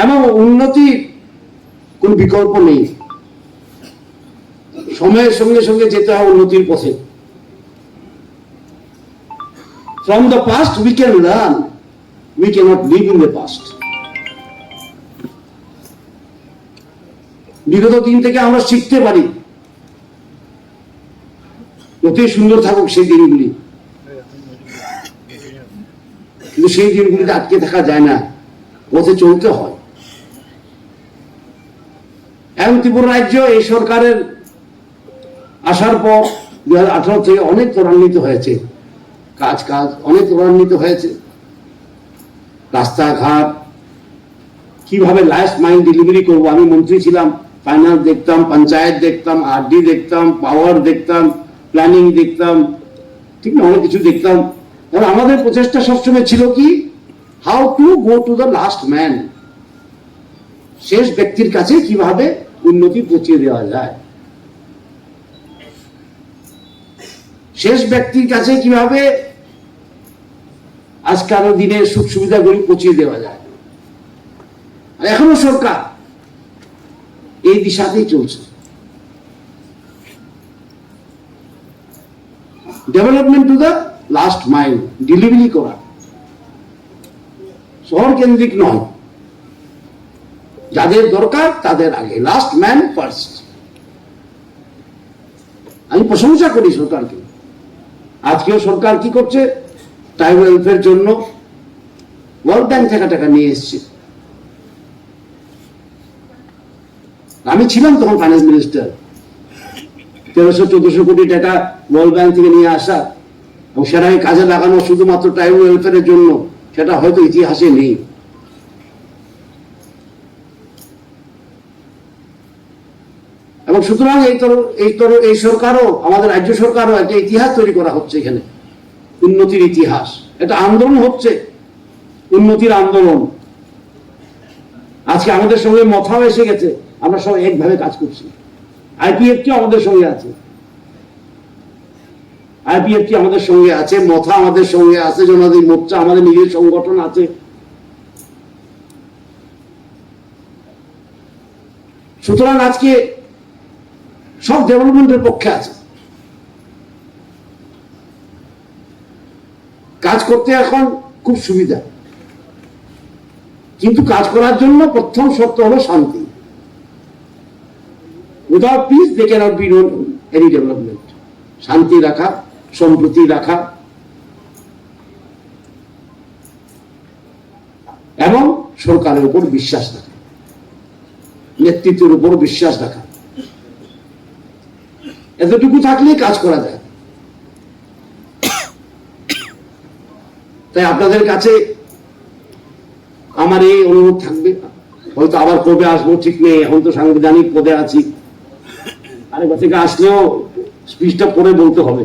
এবং উন্নতির কোন বিকল্প নেই। সময়ের সঙ্গে সঙ্গে যেতে হয় উন্নতির পথে। From the past we can learn, we cannot live in the past. বিগত দিন থেকে আমরা শিখতে পারি, যতই সুন্দর থাকুক সেই দিনগুলি, কিন্তু সেই দিনগুলিতে আটকে থাকা যায় না, পথে চলতে হয়। এবং ত্রিপুরা রাজ্য এই সরকারের আসার পর 2018 থেকে অনেক ত্বরান্বিত হয়েছে, কাজ অনেক ত্বরান্বিত হয়েছে। রাস্তাঘাট কিভাবে লাস্ট মাইল ডেলিভারি করব, আমি মন্ত্রী ছিলাম, ফাইন্যান্স দেখতাম, পঞ্চায়েত দেখতাম, আরডি দেখতাম, পাওয়ার দেখতাম, প্ল্যানিং দেখতাম, ঠিক না, অনেক কিছু দেখতাম। এবং আমাদের প্রচেষ্টা সবসময় ছিল কি, how to go to the last man, শেষ ব্যক্তির কাছে কিভাবে উন্নতি পৌঁছে দেওয়া যায়, শেষ ব্যক্তির কাছে কিভাবে আজকাল দিনের সুখ সুবিধাগুলি পৌঁছে দেওয়া যায়। আর এখনো সরকার এই দিশাতেই চলছে। Development to the last mile, delivery করা, শহর কেন্দ্রিক নয়, যাদের দরকার তাদের আগে, লাস্ট ম্যান ফার্স্ট। আমি প্রশংসা করি সরকারকে। আজকেও সরকার কি করছে, ট্রাইবাল ওয়েলফেয়ার জন্য ওয়ার্ল্ড ব্যাংক থেকে টাকা নিয়ে এসছে। আমি ছিলাম তখন ফাইন্যান্স মিনিস্টার, 1300-1400 কোটি টাকা ওয়ার্ল্ড ব্যাংক থেকে নিয়ে আসা, এবং সেটাকে কাজে লাগানো শুধুমাত্র ট্রাইবাল ওয়েলফেয়ারের জন্য, সেটা হয়তো ইতিহাসে নেই। এবং সুতরাং এই সরকারও, আমাদের রাজ্য সরকারও একটা ইতিহাস তৈরি করা হচ্ছে এখানে, উন্নতির ইতিহাস। এটা আন্দোলন হচ্ছে, উন্নতির আন্দোলন। আজকে আমাদের সঙ্গে মথাও এসে গেছে, আমরা সব একভাবে কাজ করছি। আইপিএফটি আমাদের সঙ্গে আছে, আইপিএফটি আমাদের সঙ্গে আছে, মথা আমাদের সঙ্গে আছে, জনজাতি মোর্চা আমাদের নিজের সংগঠন আছে। সুতরাং আজকে সব ডেভেলপমেন্টের পক্ষে আছে। কাজ করতে এখন খুব সুবিধা, কিন্তু কাজ করার জন্য প্রথম শর্ত হলো শান্তি। Without peace they cannot be any development. শান্তি রাখা, সম্প্রীতি রাখা, এবং সরকারের উপর বিশ্বাস রাখা, নেতৃত্বের উপর বিশ্বাস রাখা, এতটুকু থাকলেই কাজ করা যায়। তাই আপনাদের কাছে আমার এই অনুরোধ থাকবে, হয়তো আবার কবে আসবো ঠিক নেই, এখন তো সাংবিধানিক পদে আছি, আরেকবার থেকে আসলেও স্পিচটা পরে বলতে হবে।